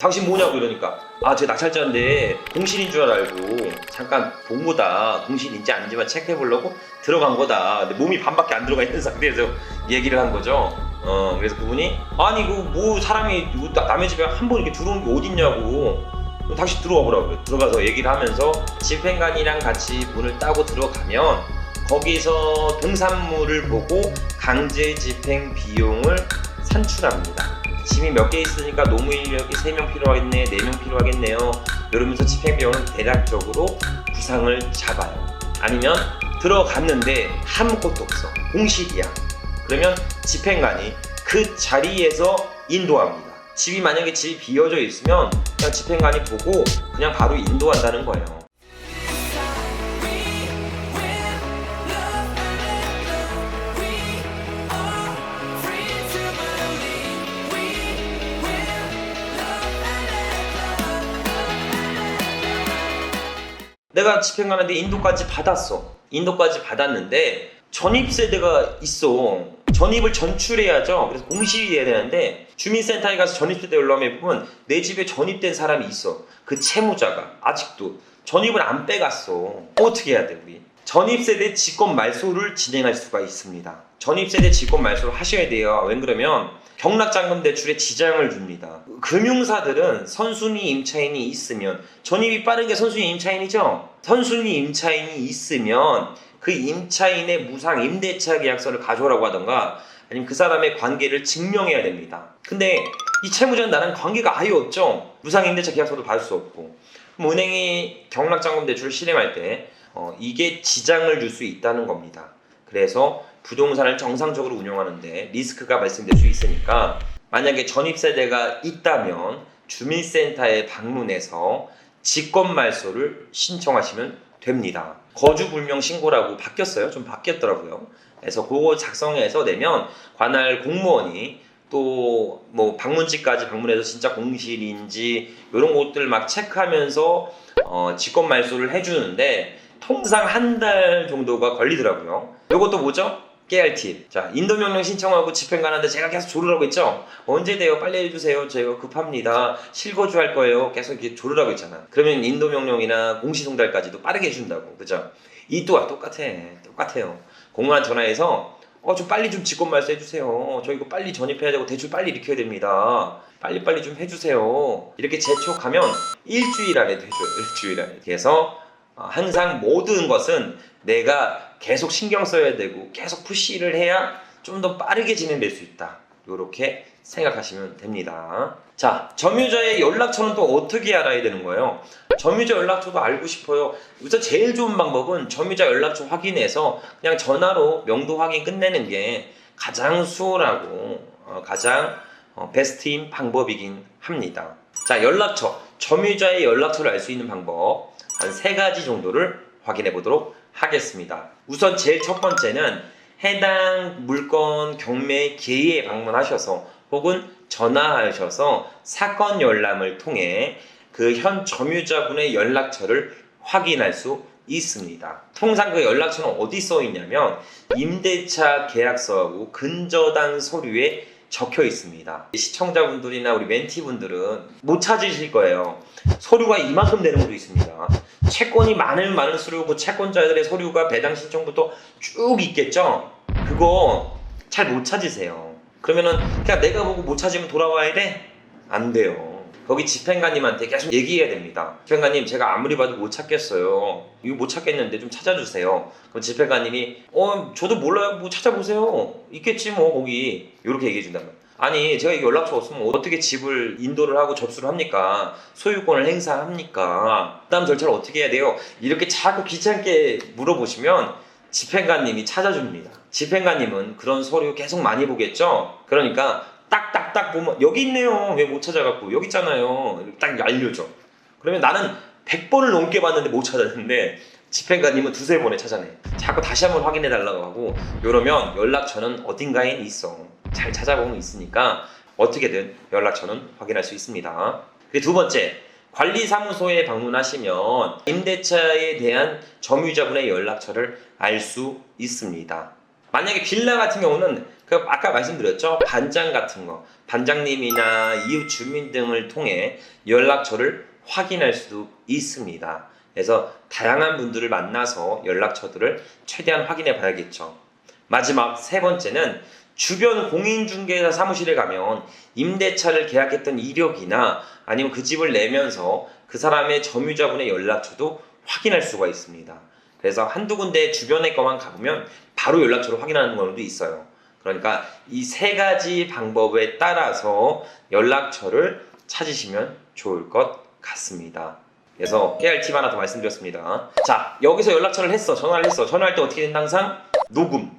당신 뭐냐고 이러니까 제가 낙찰자인데 공실인 줄 알고 잠깐 본 거다. 공실인지 아닌지만 체크해보려고 들어간 거다. 근데 몸이 반밖에 안 들어가 있는 상태에서 얘기를 한 거죠. 그래서 그분이 아니 뭐 사람이 남의 집에 한 번 이렇게 들어온 게 어딨냐고, 다시 들어와 보라고요. 들어가서 얘기를 하면서 집행관이랑 같이 문을 따고 들어가면 거기서 동산물을 보고 강제 집행 비용을 산출합니다. 짐이 몇 개 있으니까 노무 인력이 3명 필요하겠네, 4명 필요하겠네요. 이러면서 집행 비용을 대략적으로 구상을 잡아요. 아니면 들어갔는데 아무것도 없어, 공실이야. 그러면 집행관이 그 자리에서 인도합니다. 집이 만약에 집이 비어져 있으면 그냥 집행관이 보고 그냥 바로 인도한다는 거예요. 내가 집행관한테 인도까지 받았어. 인도까지 받았는데 전입세대가 있어. 전입을 전출해야죠. 그래서 공실이 돼야 되는데 주민센터에 가서 전입세대 올라오면 보면 내 집에 전입된 사람이 있어. 그 채무자가 아직도 전입을 안 빼갔어. 어떻게 해야 돼 우리? 전입세대 직권 말소를 진행할 수가 있습니다. 전입세대 직권 말소를 하셔야 돼요. 왜 그러면 경락잔금 대출에 지장을 줍니다. 금융사들은 선순위 임차인이 있으면, 전입이 빠른 게 선순위 임차인이죠. 선순위 임차인이 있으면 그 임차인의 무상 임대차 계약서를 가져오라고 하던가 아니면 그 사람의 관계를 증명해야 됩니다. 근데 이 채무자는 나랑 관계가 아예 없죠. 무상 임대차 계약서도 받을 수 없고. 그럼 은행이 경락잔금 대출을 실행할 때 이게 지장을 줄 수 있다는 겁니다. 그래서 부동산을 정상적으로 운영하는데 리스크가 발생될 수 있으니까 만약에 전입세대가 있다면 주민센터에 방문해서 직권말소를 신청하시면 됩니다. 거주불명 신고라고 바뀌었어요. 좀 바뀌었더라고요. 그래서 그거 작성해서 내면 관할 공무원이 또 뭐 방문지까지 방문해서 진짜 공실인지 이런 것들 막 체크하면서 직권말소를 해주는데 통상 한 달 정도가 걸리더라고요. 이것도 뭐죠? 깨알 팁. 자, 인도명령 신청하고 집행관한테 제가 계속 조르라고 했죠? 언제 돼요? 빨리 해주세요. 제가 급합니다. 실거주 할 거예요. 계속 이렇게 조르라고 했잖아. 그러면 인도명령이나 공시송달까지도 빠르게 해준다고. 그죠? 이 또한 똑같아요. 공무원 전화해서 좀 빨리 좀 직권말소 해주세요. 저 이거 빨리 전입해야 되고 대출 빨리 일으켜야 됩니다. 빨리 좀 해주세요. 이렇게 재촉하면 일주일 안에 되죠. 일주일 안에. 그래서 항상 모든 것은 내가 계속 신경 써야 되고 계속 푸시를 해야 좀 더 빠르게 진행될 수 있다. 이렇게 생각하시면 됩니다. 자, 점유자의 연락처는 또 어떻게 알아야 되는 거예요? 점유자 연락처도 알고 싶어요. 우선 제일 좋은 방법은 점유자 연락처 확인해서 그냥 전화로 명도 확인 끝내는 게 가장 수월하고 가장 베스트인 방법이긴 합니다. 자, 연락처, 점유자의 연락처를 알 수 있는 방법 한 3가지 정도를 확인해 보도록 하겠습니다. 우선 제일 첫 번째는 해당 물건 경매계에 방문하셔서 혹은 전화하셔서 사건 열람을 통해 그 현 점유자분의 연락처를 확인할 수 있습니다. 통상 그 연락처는 어디 써 있냐면 임대차 계약서하고 근저당 서류에 적혀 있습니다. 시청자분들이나 우리 멘티분들은 못 찾으실 거예요. 서류가 이만큼 되는 것도 있습니다. 채권이 많을수록 그 채권자들의 서류가 배당 신청부터 쭉 있겠죠? 그거 잘 못 찾으세요. 그러면은 그냥 내가 보고 못 찾으면 돌아와야 돼? 안 돼요. 거기 집행관님한테 계속 얘기해야 됩니다. 집행관님, 제가 아무리 봐도 못 찾겠어요. 이거 못 찾겠는데 좀 찾아주세요. 그럼 집행관님이 저도 몰라요. 뭐 찾아보세요. 있겠지 뭐 거기. 이렇게 얘기해 준다면, 아니 제가 연락처 없으면 어떻게 집을 인도를 하고 접수를 합니까? 소유권을 행사합니까? 그 다음 절차를 어떻게 해야 돼요? 이렇게 자꾸 귀찮게 물어보시면 집행관님이 찾아줍니다. 집행관님은 그런 서류 계속 많이 보겠죠? 그러니까 딱딱딱 보면 여기 있네요. 왜 못 찾아갖고 여기 있잖아요. 딱 알려줘. 그러면 나는 100번을 넘게 봤는데 못 찾았는데 집행관님은 2-3번에 찾아내. 자꾸 다시 한번 확인해 달라고 하고, 이러면 연락처는 어딘가에 있어. 잘 찾아보면 있으니까 어떻게든 연락처는 확인할 수 있습니다. 그리고 2번째, 관리사무소에 방문하시면 임대차에 대한 점유자분의 연락처를 알 수 있습니다. 만약에 빌라 같은 경우는 그 아까 말씀드렸죠. 반장 같은 거, 반장님이나 이웃 주민 등을 통해 연락처를 확인할 수도 있습니다. 그래서 다양한 분들을 만나서 연락처들을 최대한 확인해 봐야겠죠. 마지막 세 번째는 주변 공인중개사 사무실에 가면 임대차를 계약했던 이력이나 아니면 그 집을 내면서 그 사람의 점유자분의 연락처도 확인할 수가 있습니다. 그래서 한두 군데 주변에 거만 가보면 바로 연락처를 확인하는 경우도 있어요. 그러니까 이 세 가지 방법에 따라서 연락처를 찾으시면 좋을 것 같습니다. 그래서 깨알 팁 하나 더 말씀드렸습니다. 자, 여기서 연락처를 했어. 전화를 했어. 전화할 때 어떻게 된다? 항상 녹음.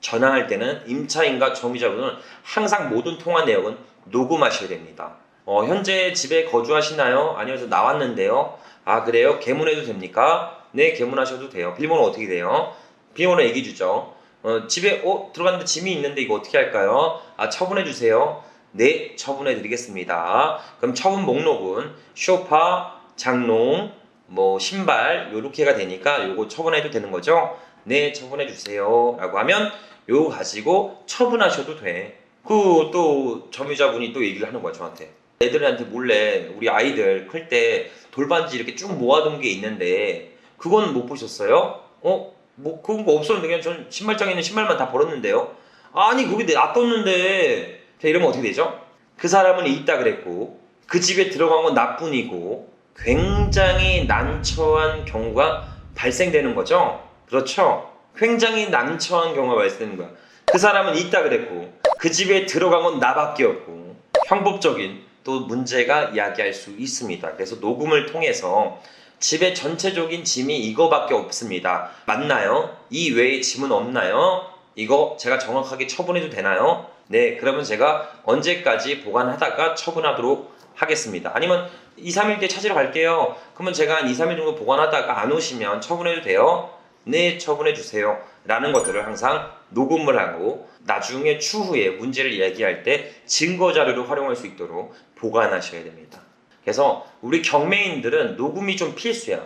전화할 때는 임차인과 점유자분은 항상 모든 통화 내역은 녹음하셔야 됩니다. 현재 집에 거주하시나요? 아니요, 저 나왔는데요. 아, 그래요? 개문해도 됩니까? 네, 개문하셔도 돼요. 비밀번호 어떻게 돼요? 비밀번호 얘기해 주죠. 집에 들어갔는데 짐이 있는데 이거 어떻게 할까요? 아, 처분해 주세요. 네, 처분해 드리겠습니다. 그럼 처분 목록은 쇼파, 장롱, 뭐 신발 요렇게가 되니까 요거 처분해도 되는 거죠? 네, 처분해 주세요. 라고 하면 요거 가지고 처분하셔도 돼. 그 또 점유자분이 또 얘기를 하는 거야, 저한테. 애들한테 몰래 우리 아이들 클 때 돌반지 이렇게 쭉 모아둔 게 있는데 그건 못 보셨어요? 뭐 그런 거 없었는데 그냥 전 신발장에 있는 신발만 다 버렸는데요. 아니 거기 놔뒀는데. 자, 이러면 어떻게 되죠? 그 사람은 있다 그랬고 그 집에 들어간 건 나뿐이고 굉장히 난처한 경우가 발생되는 거죠. 그렇죠? 굉장히 난처한 경우가 발생되는 거야. 그 사람은 있다 그랬고 그 집에 들어간 건 나밖에 없고 형법적인 또 문제가 이야기할 수 있습니다. 그래서 녹음을 통해서 집의 전체적인 짐이 이거밖에 없습니다. 맞나요? 이 외에 짐은 없나요? 이거 제가 정확하게 처분해도 되나요? 네, 그러면 제가 언제까지 보관하다가 처분하도록 하겠습니다. 아니면 2, 3일 뒤에 찾으러 갈게요. 그러면 제가 한 2, 3일 정도 보관하다가 안 오시면 처분해도 돼요? 네, 처분해 주세요. 라는 것들을 항상 녹음을 하고 나중에 추후에 문제를 얘기할 때 증거 자료로 활용할 수 있도록 보관하셔야 됩니다. 그래서 우리 경매인들은 녹음이 좀 필수야.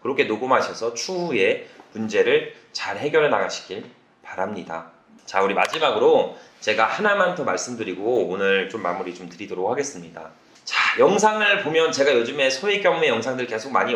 그렇게 녹음하셔서 추후에 문제를 잘 해결해 나가시길 바랍니다. 자, 우리 마지막으로 제가 하나만 더 말씀드리고 오늘 좀 마무리 좀 드리도록 하겠습니다. 자, 영상을 보면 제가 요즘에 소액 경매 영상들 계속 많이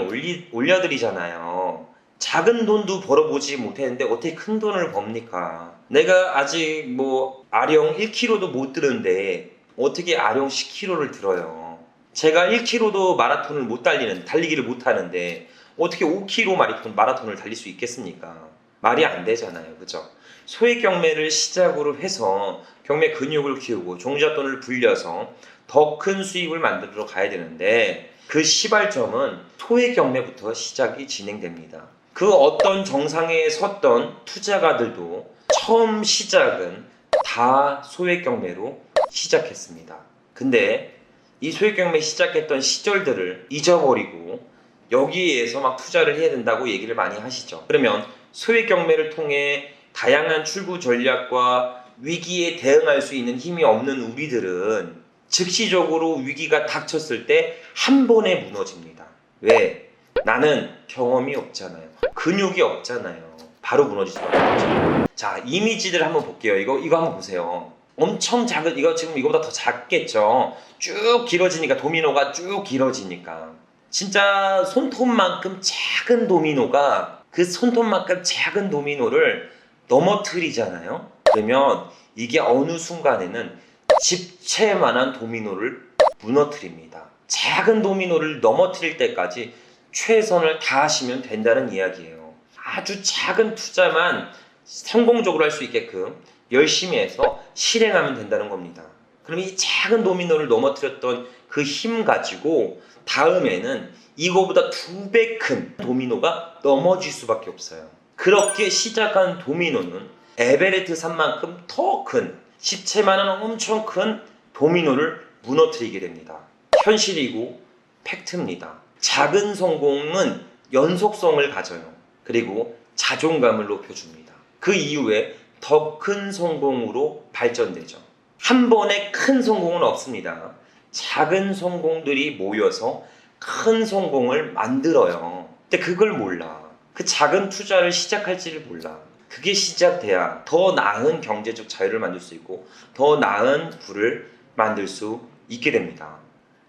올려드리잖아요. 작은 돈도 벌어보지 못했는데 어떻게 큰 돈을 법니까? 내가 아직 뭐 아령 1kg도 못 드는데 어떻게 아령 10kg를 들어요? 제가 1kg도 마라톤을 못 달리기를 못 하는데 어떻게 5kg 마라톤을 달릴 수 있겠습니까? 말이 안 되잖아요. 그죠? 소액 경매를 시작으로 해서 경매 근육을 키우고 종잣돈을 불려서 더 큰 수입을 만들어 가야 되는데 그 시발점은 소액 경매부터 시작이 진행됩니다. 그 어떤 정상에 섰던 투자가들도 처음 시작은 다 소액 경매로 시작했습니다. 근데 이 소액 경매 시작했던 시절들을 잊어버리고 여기에서 막 투자를 해야 된다고 얘기를 많이 하시죠. 그러면 소액 경매를 통해 다양한 출구 전략과 위기에 대응할 수 있는 힘이 없는 우리들은 즉시적으로 위기가 닥쳤을 때 한 번에 무너집니다. 왜? 나는 경험이 없잖아요. 근육이 없잖아요. 바로 무너질 수밖에 없죠. 자, 이미지들 한번 볼게요. 이거 한번 보세요. 엄청 작은, 이거 지금 이거보다 더 작겠죠. 쭉 길어지니까, 도미노가 쭉 길어지니까. 진짜 손톱만큼 작은 도미노가 그 손톱만큼 작은 도미노를 넘어뜨리잖아요. 그러면 이게 어느 순간에는 집채만한 도미노를 무너뜨립니다. 작은 도미노를 넘어뜨릴 때까지 최선을 다하시면 된다는 이야기예요. 아주 작은 투자만 성공적으로 할 수 있게끔 열심히 해서 실행하면 된다는 겁니다. 그럼 이 작은 도미노를 넘어뜨렸던 그 힘 가지고 다음에는 이거보다 2배 큰 도미노가 넘어질 수밖에 없어요. 그렇게 시작한 도미노는 에베레스트 산만큼 더 큰 십체만한 엄청 큰 도미노를 무너뜨리게 됩니다. 현실이고 팩트입니다. 작은 성공은 연속성을 가져요. 그리고 자존감을 높여줍니다. 그 이후에 더 큰 성공으로 발전되죠. 한 번에 큰 성공은 없습니다. 작은 성공들이 모여서 큰 성공을 만들어요. 근데 그걸 몰라. 그 작은 투자를 시작할지를 몰라. 그게 시작돼야 더 나은 경제적 자유를 만들 수 있고 더 나은 부를 만들 수 있게 됩니다.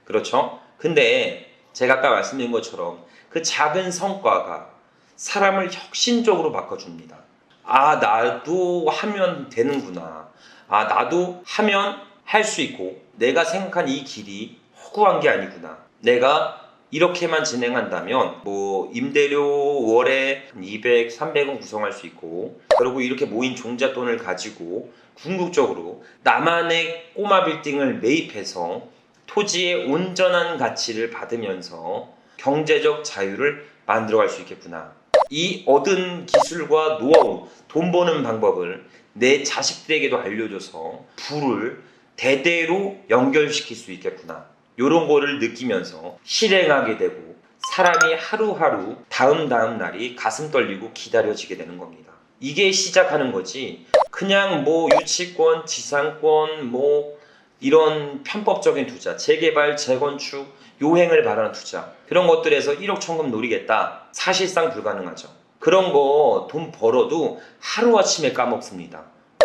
그렇죠? 근데 제가 아까 말씀드린 것처럼 그 작은 성과가 사람을 혁신적으로 바꿔줍니다. 아, 나도 하면 되는구나. 아, 나도 하면 할 수 있고 내가 생각한 이 길이 허구한 게 아니구나. 내가 이렇게만 진행한다면 뭐 임대료 월에 200, 300은 구성할 수 있고 그리고 이렇게 모인 종잣돈을 가지고 궁극적으로 나만의 꼬마 빌딩을 매입해서 토지의 온전한 가치를 받으면서 경제적 자유를 만들어갈 수 있겠구나. 이 얻은 기술과 노하우, 돈 버는 방법을 내 자식들에게도 알려줘서 부를 대대로 연결시킬 수 있겠구나. 이런 거를 느끼면서 실행하게 되고 사람이 하루하루 다음 날이 가슴 떨리고 기다려지게 되는 겁니다. 이게 시작하는 거지. 그냥 뭐 유치권, 지상권, 뭐 이런 편법적인 투자, 재개발, 재건축, 요행을 바라는 투자 그런 것들에서 1억 천금 노리겠다. 사실상 불가능하죠. 그런 거 돈 벌어도 하루아침에 까먹습니다.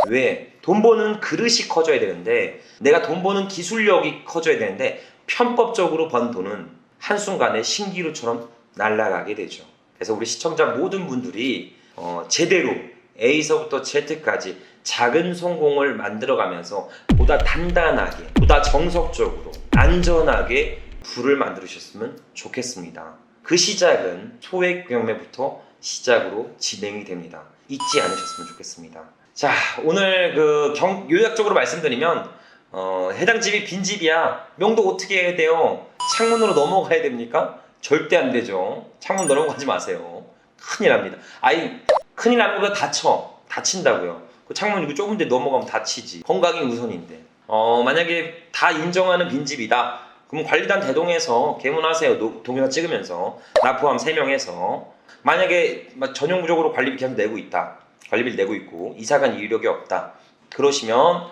왜? 돈 버는 그릇이 커져야 되는데 내가 돈 버는 기술력이 커져야 되는데 편법적으로 번 돈은 한순간에 신기루처럼 날아가게 되죠. 그래서 우리 시청자 모든 분들이 제대로 A서부터 Z까지 작은 성공을 만들어가면서 보다 단단하게, 보다 정석적으로, 안전하게 부를 만들으셨으면 좋겠습니다. 그 시작은 소액 경매부터 시작으로 진행이 됩니다. 잊지 않으셨으면 좋겠습니다. 자, 오늘 요약적으로 말씀드리면 해당 집이 빈집이야. 명도 어떻게 해야 돼요? 창문으로 넘어가야 됩니까? 절대 안 되죠. 창문 넘어가지 마세요. 큰일 납니다. 큰일 나는 것보다 다친다고요. 그 창문 이거 좁은데 넘어가면 다치지. 건강이 우선인데. 만약에 다 인정하는 빈집이다. 그럼 관리단 대동해서 개문하세요. 동영상 찍으면서 나 포함 3명 해서. 만약에 전용적으로 관리비 계속 내고 있다. 관리비를 내고 있고 이사간 이력이 없다. 그러시면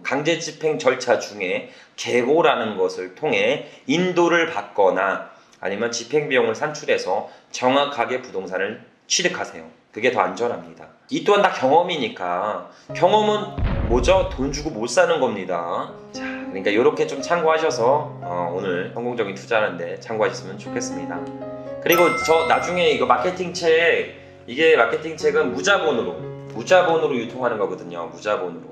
강제집행 절차 중에 계고라는 것을 통해 인도를 받거나 아니면 집행비용을 산출해서 정확하게 부동산을 취득하세요. 그게 더 안전합니다. 이 또한 다 경험이니까. 경험은 뭐죠? 돈 주고 못 사는 겁니다. 자, 그러니까 이렇게 좀 참고하셔서 오늘 성공적인 투자하는데 참고하셨으면 좋겠습니다. 그리고 저 나중에 이거 마케팅 책은 무자본으로 유통하는 거거든요. 무자본으로.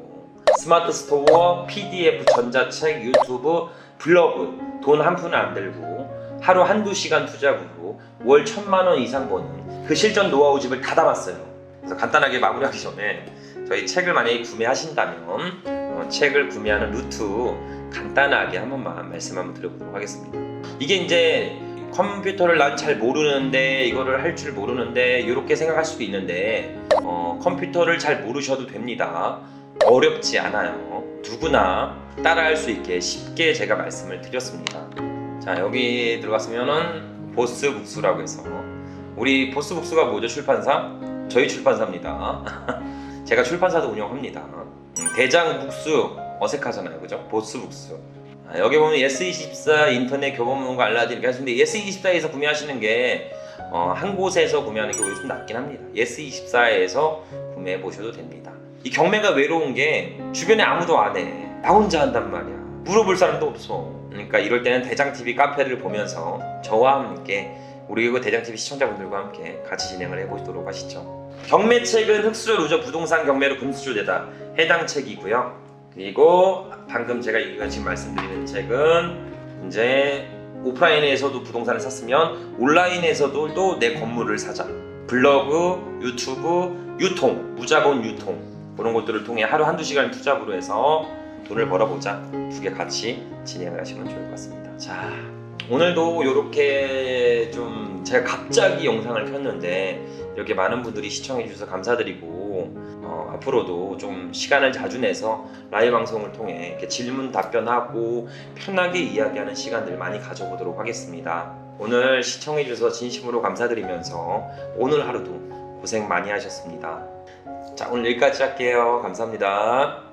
스마트 스토어, PDF, 전자책, 유튜브, 블로그 돈 한 푼을 안 들고 하루 한두 시간 투자부로 월 1,000만 원 이상 버는 그 실전 노하우 집을 다 담았어요. 그래서 간단하게 마무리하기 전에 저희 책을 만약에 구매하신다면 책을 구매하는 루트 간단하게 한 번만 말씀 한번 드려보도록 하겠습니다. 이게 이제 컴퓨터를 난 잘 모르는데 이거를 할 줄 모르는데 이렇게 생각할 수도 있는데 컴퓨터를 잘 모르셔도 됩니다. 어렵지 않아요. 누구나 따라할 수 있게 쉽게 제가 말씀을 드렸습니다. 자, 여기 들어갔으면은 보스북스라고 해서 우리 보스북스가 뭐죠? 출판사? 저희 출판사입니다. 제가 출판사도 운영합니다. 대장북스 어색하잖아요, 그죠? 보스북스. 여기 보면 예스24 인터넷 교보문고 알라딘 이렇게 하시는데 예스24에서 구매하시는 게 한 곳에서 구매하는 게 오히려 좀 낫긴 합니다. 예스24에서 구매해 보셔도 됩니다. 이 경매가 외로운 게 주변에 아무도 안 해. 나 혼자 한단 말이야. 물어볼 사람도 없어. 그러니까 이럴 때는 대장TV 카페를 보면서 저와 함께 우리 대장TV 시청자분들과 함께 같이 진행을 해보도록 하시죠. 경매책은 흑수저 루저 부동산 경매로 금수저되다 해당 책이고요. 그리고 방금 제가 지금 말씀드리는 책은 이제 오프라인에서도 부동산을 샀으면 온라인에서도 또 내 건물을 사자. 블로그, 유튜브, 유통, 무자본 유통 그런 것들을 통해 하루 한두 시간 투잡으로 해서 돈을 벌어보자. 두 개 같이 진행을 하시면 좋을 것 같습니다. 자, 오늘도 이렇게 좀 제가 갑자기 영상을 켰는데 이렇게 많은 분들이 시청해 주셔서 감사드리고 앞으로도 좀 시간을 자주 내서 라이브 방송을 통해 이렇게 질문 답변하고 편하게 이야기하는 시간들 많이 가져보도록 하겠습니다. 오늘 시청해 주셔서 진심으로 감사드리면서 오늘 하루도 고생 많이 하셨습니다. 자, 오늘 여기까지 할게요. 감사합니다.